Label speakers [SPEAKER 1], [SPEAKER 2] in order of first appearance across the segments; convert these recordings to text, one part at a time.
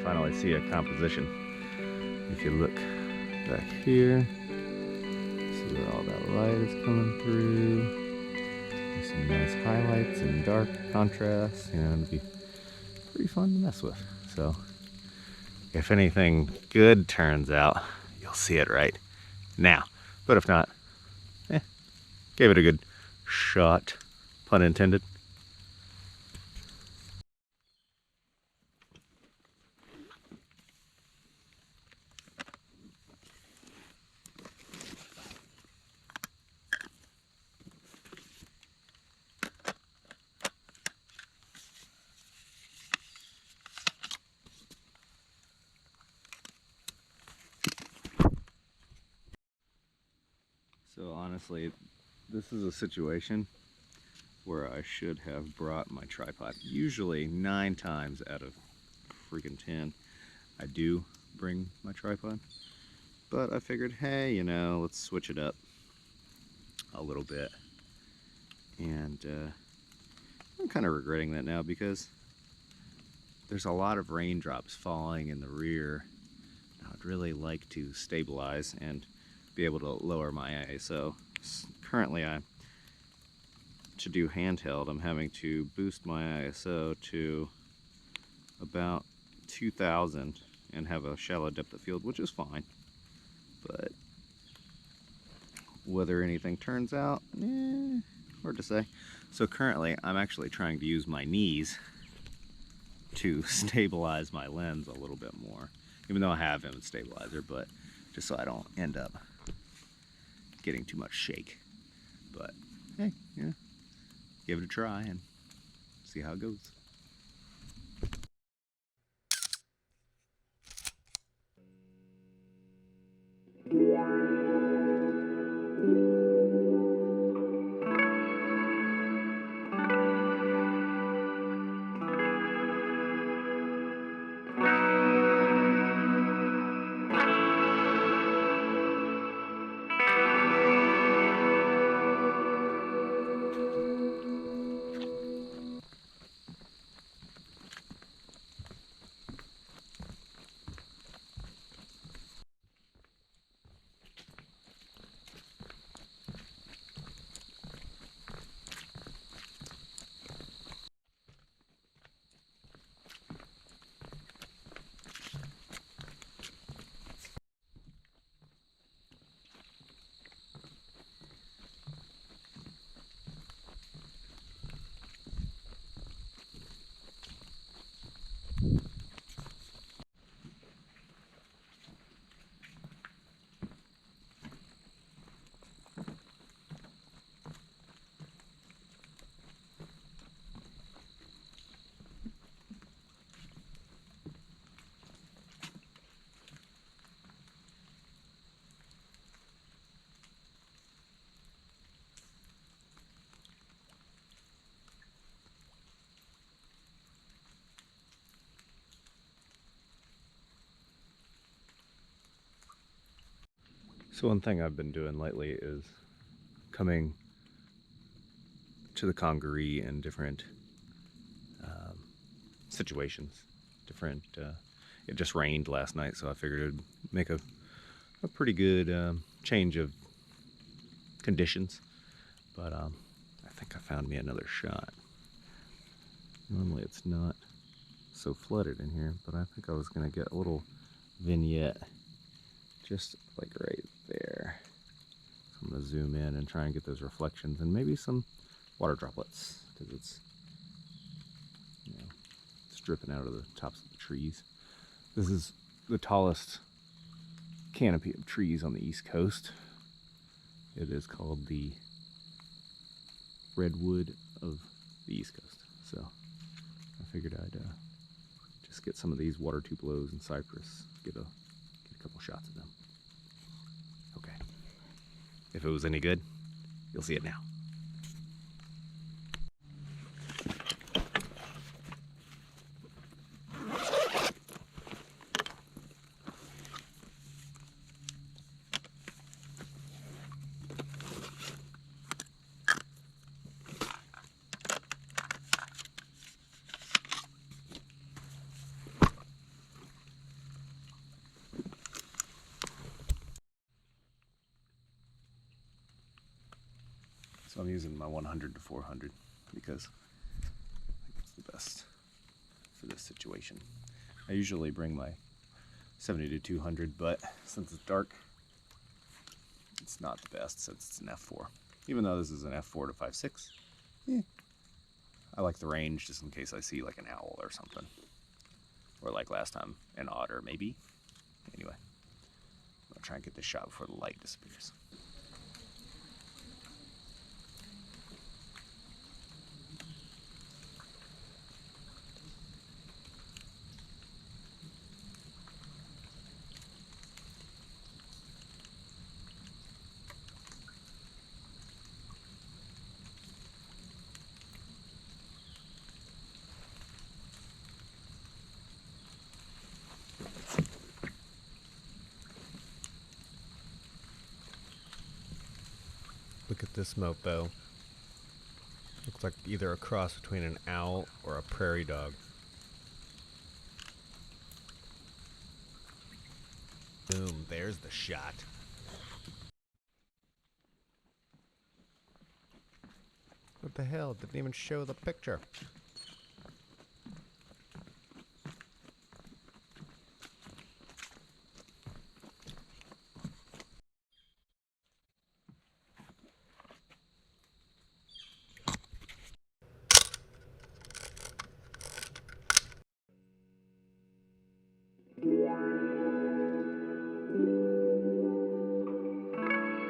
[SPEAKER 1] finally see a composition. If you look back here, see where all that light is coming through. There's some nice highlights and dark contrasts, you know, it'd be pretty fun to mess with. So if anything good turns out, you'll see it right now. But if not, gave it a good shot, pun intended. So honestly, this is a situation where I should have brought my tripod. Usually 9 times out of freaking 10, I do bring my tripod. But I figured, hey, you know, let's switch it up a little bit. And I'm kind of regretting that now because there's a lot of raindrops falling in the rear. I'd really like to stabilize and be able to lower my ISO. Currently, to do handheld, I'm having to boost my ISO to about 2000 and have a shallow depth of field, which is fine. But whether anything turns out, hard to say. So currently, I'm actually trying to use my knees to stabilize my lens a little bit more, even though I have image stabilizer, but just so I don't end up getting too much shake. But hey, yeah, give it a try and see how it goes. So one thing I've been doing lately is coming to the Congaree in different situations. It just rained last night, so I figured it'd make a pretty good change of conditions. But I think I found me another shot. Normally it's not so flooded in here, but I think I was gonna get a little vignette just like right there. So I'm gonna zoom in and try and get those reflections and maybe some water droplets, because it's, you know, it's dripping out of the tops of the trees. This is the tallest canopy of trees on the East Coast. It is called the redwood of the East Coast. So I figured I'd just get some of these water tupelos and cypress, get a couple shots of them. Okay. If it was any good, you'll see it now. I'm using my 100 to 400 because I think it's the best for this situation. I usually bring my 70 to 200, but since it's dark, it's not the best since it's an f4. Even though this is an f4 to 5.6, I like the range just in case I see like an owl or something. Or like last time, an otter maybe. Anyway, I'm gonna try and get this shot before the light disappears.
[SPEAKER 2] Look at this mopo. Looks like either a cross between an owl or a prairie dog. Boom, there's the shot. What the hell? Didn't even show the picture.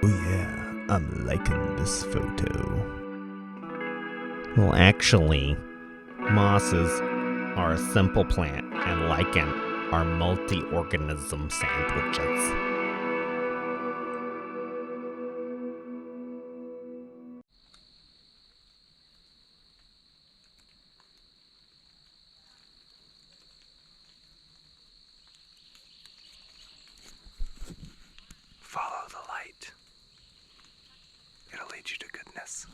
[SPEAKER 2] Oh yeah, I'm liking this photo. Well, actually, mosses are a simple plant, and lichen are multi-organism sandwiches.
[SPEAKER 1] Follow the light. It'll lead you to goodness.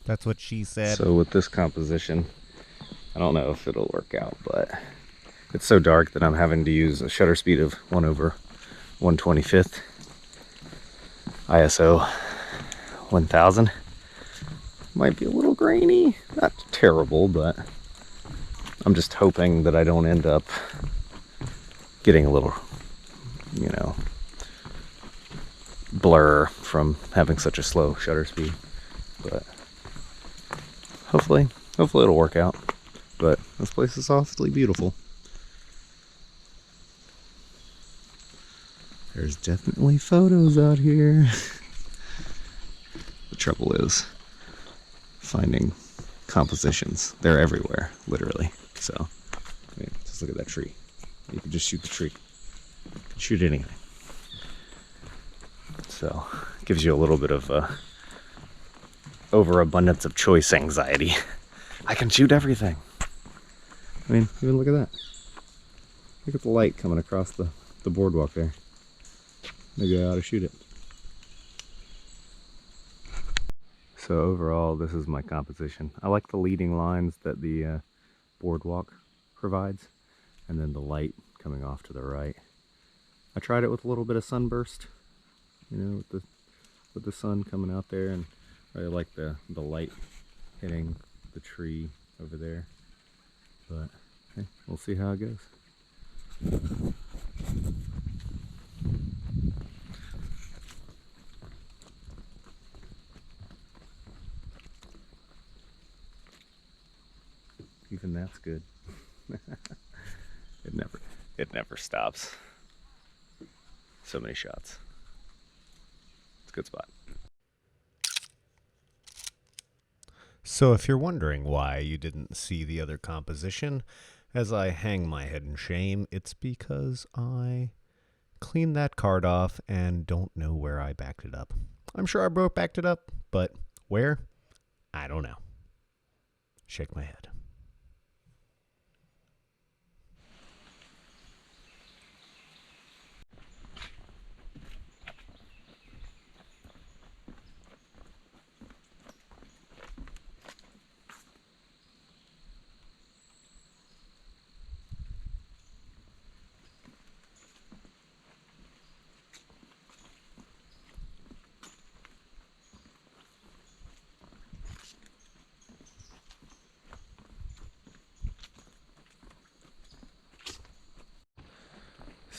[SPEAKER 2] That's what she said.
[SPEAKER 1] So with this composition, I don't know if it'll work out, but it's so dark that I'm having to use a shutter speed of 1/125th. ISO 1000. Might be a little grainy. Not terrible, but I'm just hoping that I don't end up getting a little, you know, blur from having such a slow shutter speed. But hopefully it'll work out. But this place is awfully beautiful. There's definitely photos out here. The trouble is finding compositions. They're everywhere, literally. So, I mean, just look at that tree. You can just shoot the tree. You can shoot anything. So, it gives you a little bit of overabundance of choice anxiety. I can shoot everything. I mean, even look at that. Look at the light coming across the boardwalk there. Maybe I ought to shoot it. So overall, this is my composition. I like the leading lines that the boardwalk provides, and then the light coming off to the right. I tried it with a little bit of sunburst, you know, with the sun coming out there, and I really like the light hitting the tree over there. But hey, we'll see how it goes. Even that's good. It never stops. So many shots. It's a good spot.
[SPEAKER 2] So if you're wondering why you didn't see the other composition, as I hang my head in shame, it's because I cleaned that card off and don't know where I backed it up. I'm sure I backed it up, but where? I don't know. Shake my head.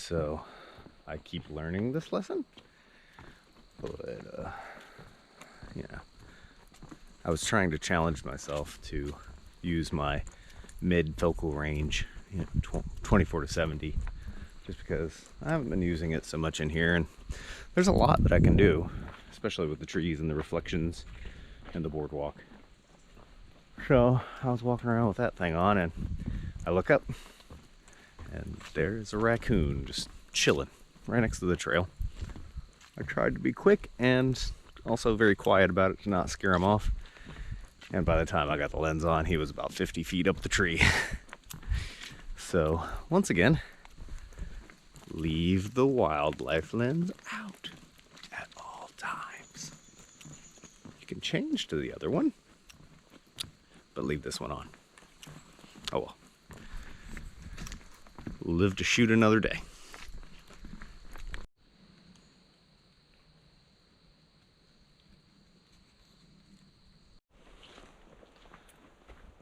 [SPEAKER 1] So I keep learning this lesson. But, I was trying to challenge myself to use my mid focal range, 24 to 70, just because I haven't been using it so much in here, and there's a lot that I can do, especially with the trees and the reflections and the boardwalk. So I was walking around with that thing on, and I look up, and there's a raccoon just chilling right next to the trail. I tried to be quick and also very quiet about it to not scare him off. And by the time I got the lens on, he was about 50 feet up the tree. So, once again, leave the wildlife lens out at all times. You can change to the other one, but leave this one on. Oh well. Live to shoot another day.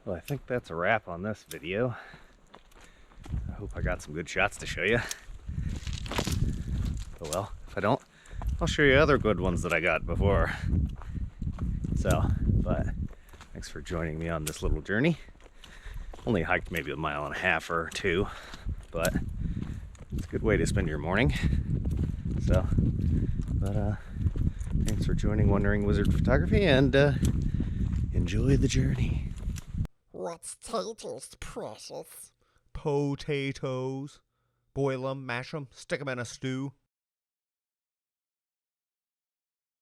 [SPEAKER 1] Well, I think that's a wrap on this video. I hope I got some good shots to show you. Oh well, if I don't, I'll show you other good ones that I got before. So, but thanks for joining me on this little journey. Only hiked maybe 1.5 miles or 2, but it's a good way to spend your morning. So, but thanks for joining Wandering Wizard Photography, and enjoy the journey.
[SPEAKER 3] What's taters, precious?
[SPEAKER 2] Potatoes. Boil them, mash them, stick them in a stew.